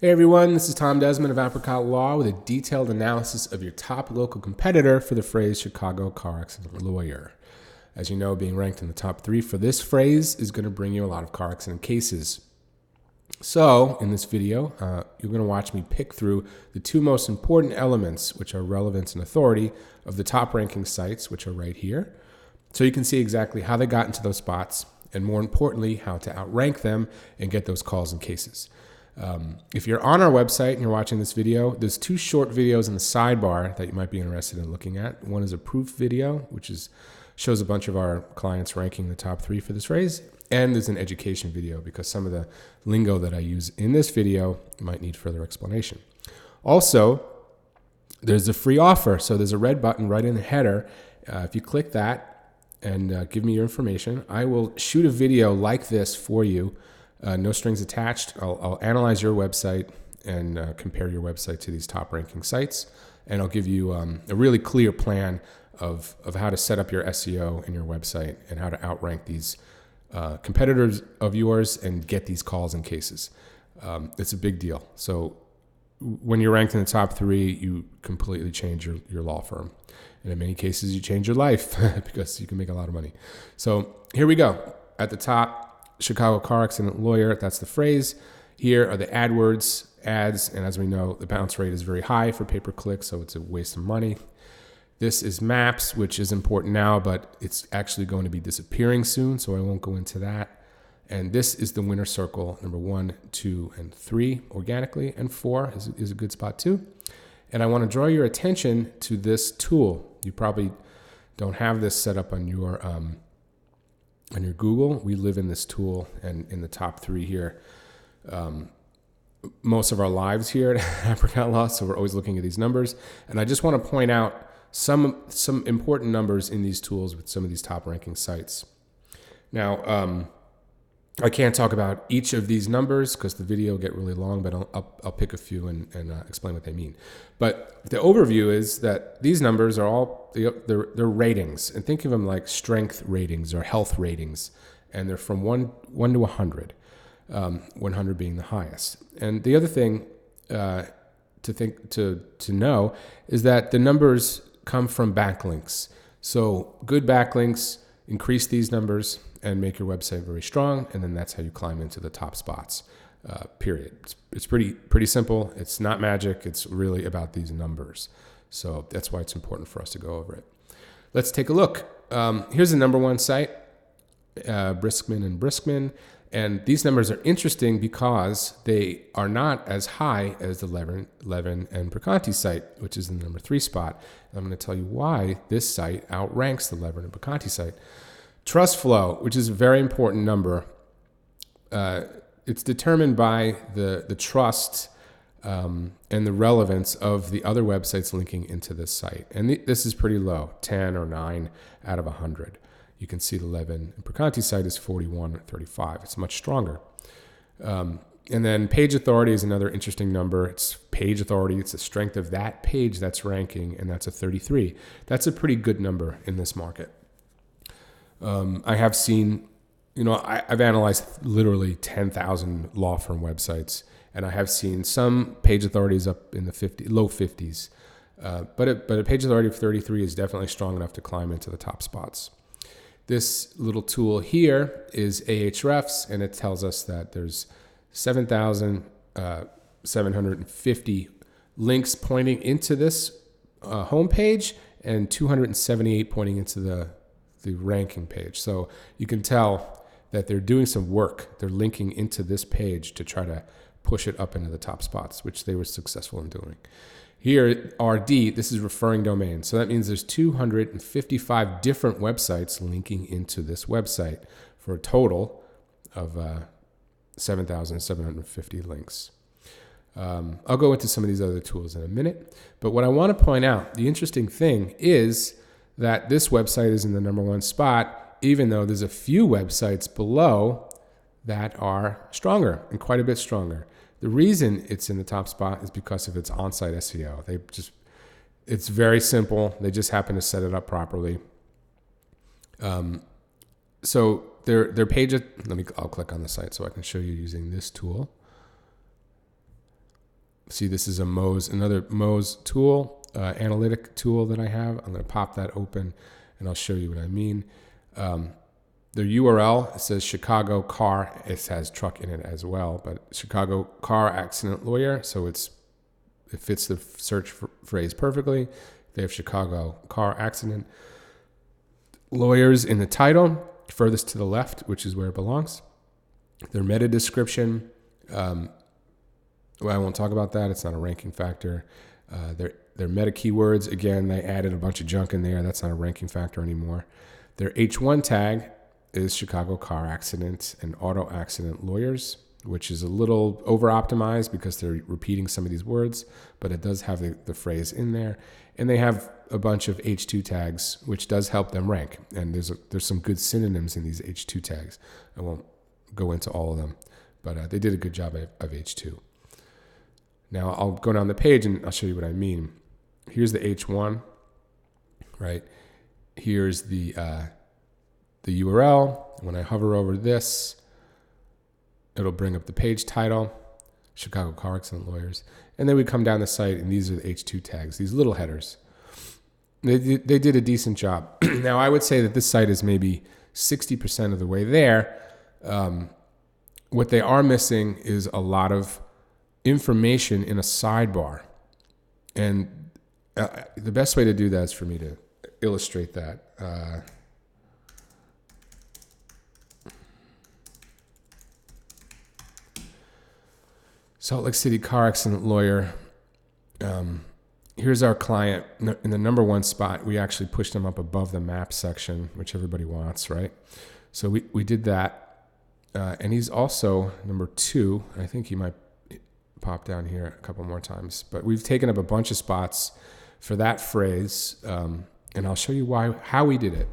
Hey everyone, this is Tom Desmond of Apricot Law with a detailed analysis of your top local competitor for the phrase Chicago car accident lawyer. As you know, being ranked in the top 3 for this phrase is going to bring you a lot of car accident cases. So, in this video, you're going to watch me pick through the 2 most important elements, which are relevance and authority, of the top ranking sites, which are right here. So you can see exactly how they got into those spots, and more importantly, how to outrank them and get those calls and cases. If you're on our website and you're watching this video, there's 2 short videos in the sidebar that you might be interested in looking at. One is a proof video, which shows a bunch of our clients ranking the top 3 for this phrase. And there's an education video because some of the lingo that I use in this video might need further explanation. Also, there's a free offer. So there's a red button right in the header. If you click that and give me your information, I will shoot a video like this for you. No strings attached. I'll analyze your website and compare your website to these top ranking sites. And I'll give you a really clear plan of how to set up your SEO in your website and how to outrank these competitors of yours and get these calls and cases. It's a big deal. So when you're ranked in the top 3, you completely change your law firm. And in many cases, you change your life because you can make a lot of money. So here we go. At the top, Chicago car accident lawyer, that's the phrase. Here are the AdWords ads, and as we know, the bounce rate is very high for pay-per-click, so it's a waste of money. This is Maps, which is important now, but it's actually going to be disappearing soon, so I won't go into that. And this is the winner circle, number 1, 2, and 3 organically, and 4 is a good spot too. And I want to draw your attention to this tool. You probably don't have this set up on your Google. We live in this tool, and in the top 3 here, most of our lives here at Apricot Law, so we're always looking at these numbers. And I just want to point out some important numbers in these tools with some of these top ranking sites. Now, I can't talk about each of these numbers because the video will get really long, but I'll pick a few and explain what they mean. But the overview is that these numbers are all, they're ratings. And think of them like strength ratings or health ratings. And they're from 1 to 100, 100 being the highest. And the other thing to know is that the numbers come from backlinks. So good backlinks increase these numbers and make your website very strong, and then that's how you climb into the top spots, period. It's pretty simple. It's not magic. It's really about these numbers. So that's why it's important for us to go over it. Let's take a look. Here's the number 1 site, Briskman and Briskman. And these numbers are interesting because they are not as high as the Levin and Briganti site, which is the number 3 spot. And I'm going to tell you why this site outranks the Levin and Briganti site. Trust flow, which is a very important number, it's determined by the trust and the relevance of the other websites linking into this site. And this is pretty low, 10 or 9 out of 100. You can see the Levin and Briganti site is 41 or 35. It's much stronger. And then page authority is another interesting number. It's page authority. It's the strength of that page that's ranking, and that's a 33. That's a pretty good number in this market. I have seen, I've analyzed literally 10,000 law firm websites, and I have seen some page authorities up in the low 50s. But a page authority of 33 is definitely strong enough to climb into the top spots. This little tool here is Ahrefs, and it tells us that there's 7,750 links pointing into this homepage and 278 pointing into the ranking page. So you can tell that they're doing some work. They're linking into this page to try to push it up into the top spots, which they were successful in doing. Here, RD, this is referring domain. So that means there's 255 different websites linking into this website for a total of 7,750 links. I'll go into some of these other tools in a minute. But what I want to point out, the interesting thing is that this website is in the number 1 spot, even though there's a few websites below that are stronger and quite a bit stronger. The reason it's in the top spot is because of its on-site SEO. It's very simple. They just happen to set it up properly. So their page, I'll click on the site so I can show you using this tool. See, this is another Moz tool, analytic tool that I have. I'm going to pop that open and I'll show you what I mean. The URL, it says Chicago car. It has truck in it as well, but Chicago car accident lawyer. So it fits the search phrase perfectly. They have Chicago car accident lawyers in the title, furthest to the left, which is where it belongs. Their meta description, I won't talk about that. It's not a ranking factor. Their meta keywords, again, they added a bunch of junk in there. That's not a ranking factor anymore. Their H1 tag is Chicago car accident and auto accident lawyers, which is a little over optimized because they're repeating some of these words, but it does have the phrase in there. And they have a bunch of H2 tags, which does help them rank. And there's some good synonyms in these H2 tags. I won't go into all of them, but they did a good job of H2. Now I'll go down the page and I'll show you what I mean. Here's the H1, right? Here's the URL. When I hover over this, it'll bring up the page title, Chicago car accident lawyers. And then we come down the site and these are the H2 tags, these little headers. They did a decent job. Now I would say that this site is maybe 60% of the way there. What they are missing is a lot of information in a sidebar. And the best way to do that is for me to illustrate that. Salt Lake City car accident lawyer. Here's our client in the number one spot. We actually pushed them up above the map section, which everybody wants, right? So we did that. And he's also number 2. I think he might pop down here a couple more times. But we've taken up a bunch of spots for that phrase. And I'll show you how we did it.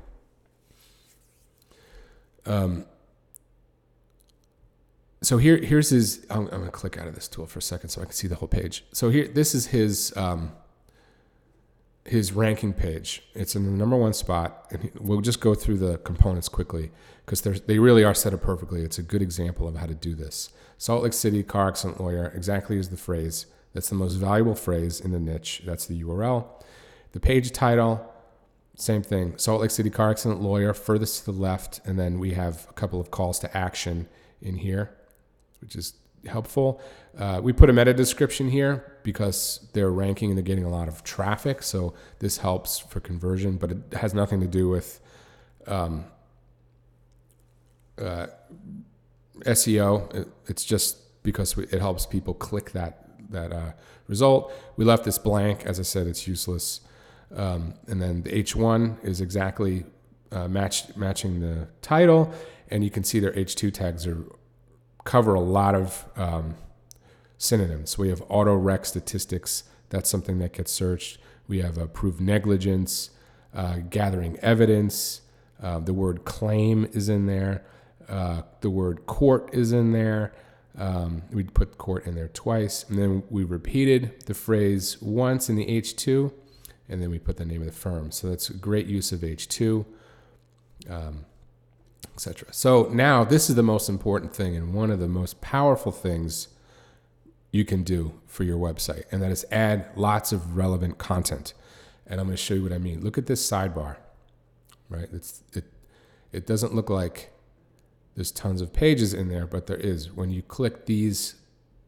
So here's his. I'm going to click out of this tool for a second so I can see the whole page. So this is his ranking page. It's in the number 1 spot, and we'll just go through the components quickly because they really are set up perfectly. It's a good example of how to do this. Salt Lake City car accident lawyer exactly is the phrase. That's the most valuable phrase in the niche. That's the URL. The page title, same thing. Salt Lake City car accident lawyer, furthest to the left, and then we have a couple of calls to action in here, which is helpful. We put a meta description here because they're ranking and they're getting a lot of traffic. So this helps for conversion, but it has nothing to do with SEO. It's just because it helps people click that result. We left this blank. As I said, it's useless. And then the H1 is exactly matching the title. And you can see their H2 tags cover a lot of synonyms. We have auto wreck statistics. That's something that gets searched. We have proved negligence, gathering evidence. The word claim is in there. The word court is in there. We put court in there twice. And then we repeated the phrase once in the H2, and then we put the name of the firm. So that's a great use of H2. Etc. So now this is the most important thing and one of the most powerful things you can do for your website, and that is add lots of relevant content. And I'm going to show you what I mean. Look at this sidebar, right? It doesn't look like there's tons of pages in there, but there is. When you click these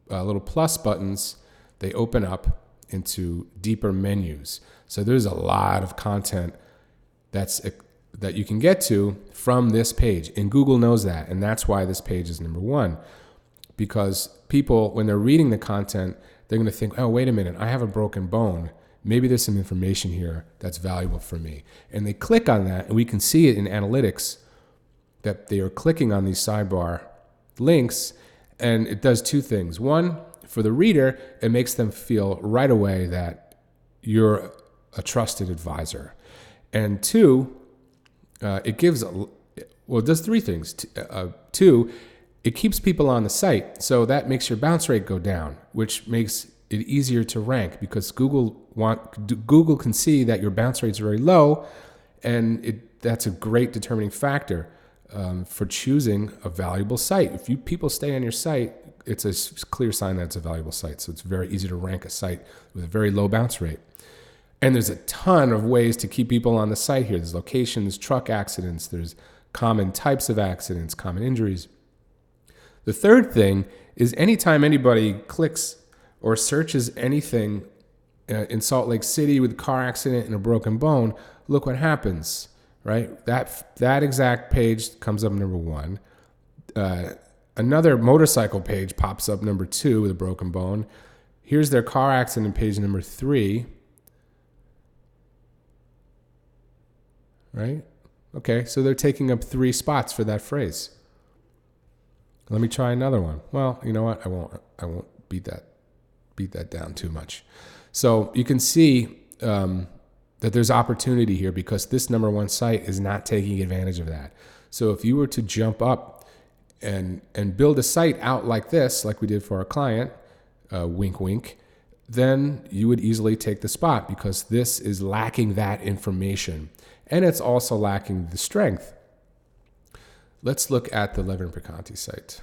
little plus buttons, they open up into deeper menus. So there's a lot of content that you can get to from this page. And Google knows that. And that's why this page is number 1. Because people, when they're reading the content, they're going to think, oh, wait a minute, I have a broken bone. Maybe there's some information here that's valuable for me. And they click on that, and we can see it in analytics that they are clicking on these sidebar links. And it does 2 things. One, for the reader, it makes them feel right away that you're a trusted advisor. And 2, it does 3 things. 2, it keeps people on the site. So that makes your bounce rate go down, which makes it easier to rank because Google can see that your bounce rate's very low, and that's a great determining factor for choosing a valuable site. If people stay on your site, it's a clear sign that it's a valuable site. So it's very easy to rank a site with a very low bounce rate. And there's a ton of ways to keep people on the site here. There's locations, truck accidents, there's common types of accidents, common injuries. The third thing is anytime anybody clicks or searches anything in Salt Lake City with a car accident and a broken bone, look what happens, right? That exact page comes up number 1. Another motorcycle page pops up number 2 with a broken bone. Here's their car accident page number 3. Right? Okay, so they're taking up 3 spots for that phrase. Let me try another one. Well, you know what? I won't beat that down too much. So you can see that there's opportunity here because this number 1 site is not taking advantage of that. So if you were to jump up and build a site out like this, like we did for our client, wink, wink, then you would easily take the spot because this is lacking that information. And it's also lacking the strength. Let's look at the Levin Bricanti site.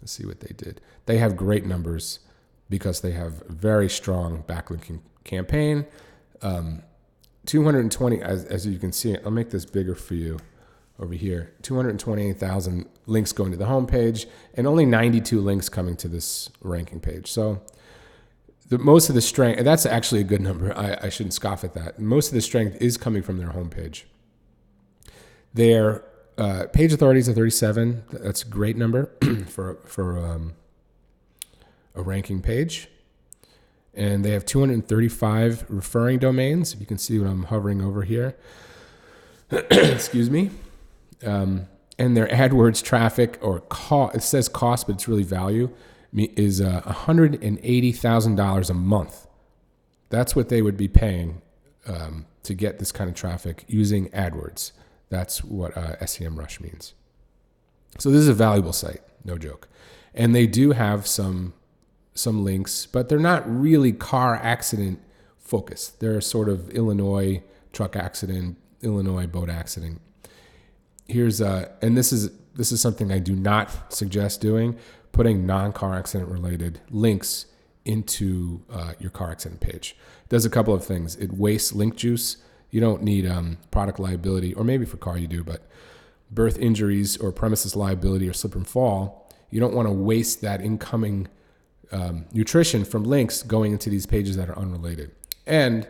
Let's see what they did. They have great numbers because they have a very strong backlinking campaign. 220, as you can see, I'll make this bigger for you over here. 228,000 links going to the homepage and only 92 links coming to this ranking page. So most of the strength, and that's actually a good number. I shouldn't scoff at that. Most of the strength is coming from their homepage. Their page authorities are 37. That's a great number for a ranking page. And they have 235 referring domains. If you can see what I'm hovering over here. Excuse me. And their AdWords traffic, or cost, it says cost, but it's really value, is $180,000 a month. That's what they would be paying to get this kind of traffic using AdWords. That's what SEMrush means. So this is a valuable site, no joke. And they do have some links, but they're not really car accident focused. They're sort of Illinois truck accident, Illinois boat accident. Here's and this is something I do not suggest doing, putting non-car accident related links into your car accident page. It does a couple of things. It wastes link juice. You don't need product liability, or maybe for car you do, but birth injuries or premises liability or slip and fall, you don't want to waste that incoming nutrition from links going into these pages that are unrelated. And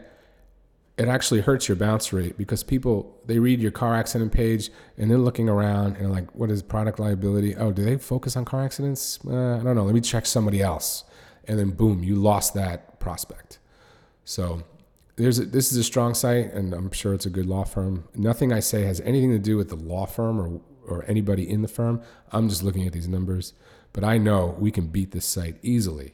it actually hurts your bounce rate because people, they read your car accident page and they're looking around and like, what is product liability? Oh, do they focus on car accidents? I don't know. Let me check somebody else. And then boom, you lost that prospect. So this is a strong site, and I'm sure it's a good law firm. Nothing I say has anything to do with the law firm or anybody in the firm. I'm just looking at these numbers, but I know we can beat this site easily.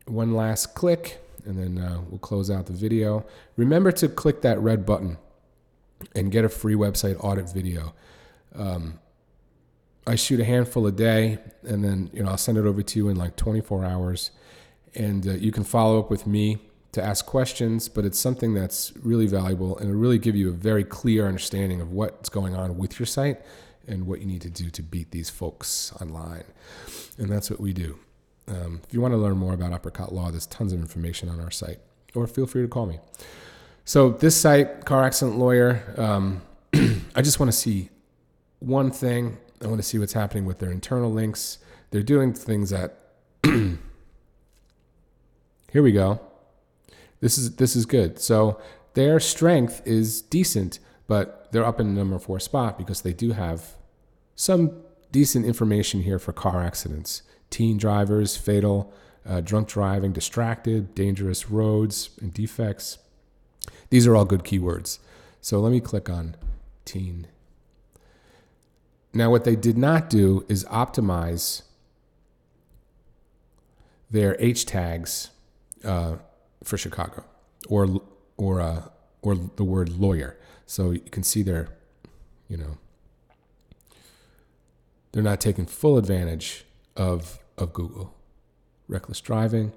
One last click, and then we'll close out the video. Remember to click that red button and get a free website audit video. I shoot a handful a day, and then I'll send it over to you in like 24 hours. And you can follow up with me to ask questions, but it's something that's really valuable, and it'll really give you a very clear understanding of what's going on with your site and what you need to do to beat these folks online. And that's what we do. If you want to learn more about Apricot Law, there's tons of information on our site, or feel free to call me. So this site, Car Accident Lawyer, I just want to see one thing. I want to see what's happening with their internal links. They're doing things that, here we go. This is good. So their strength is decent, but they're up in the number 4 spot because they do have some decent information here for car accidents. Teen drivers, fatal, drunk driving, distracted, dangerous roads, and defects. These are all good keywords. So let me click on teen. Now what they did not do is optimize their H tags for Chicago or the word lawyer. So you can see they're not taking full advantage of Google. Reckless driving.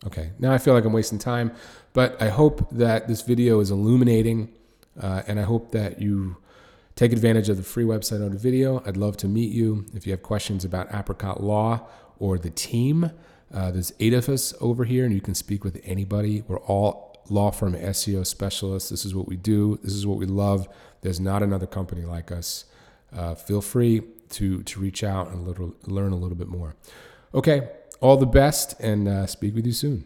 Okay, now I feel like I'm wasting time, but I hope that this video is illuminating, and I hope that you Take advantage of the free website on the video. I'd love to meet you. If you have questions about Apricot Law or the team, there's 8 of us over here, and you can speak with anybody. We're all law firm SEO specialists. This is what we do. This is what we love. There's not another company like us. Feel free to reach out and learn a little bit more. Okay, all the best, and speak with you soon.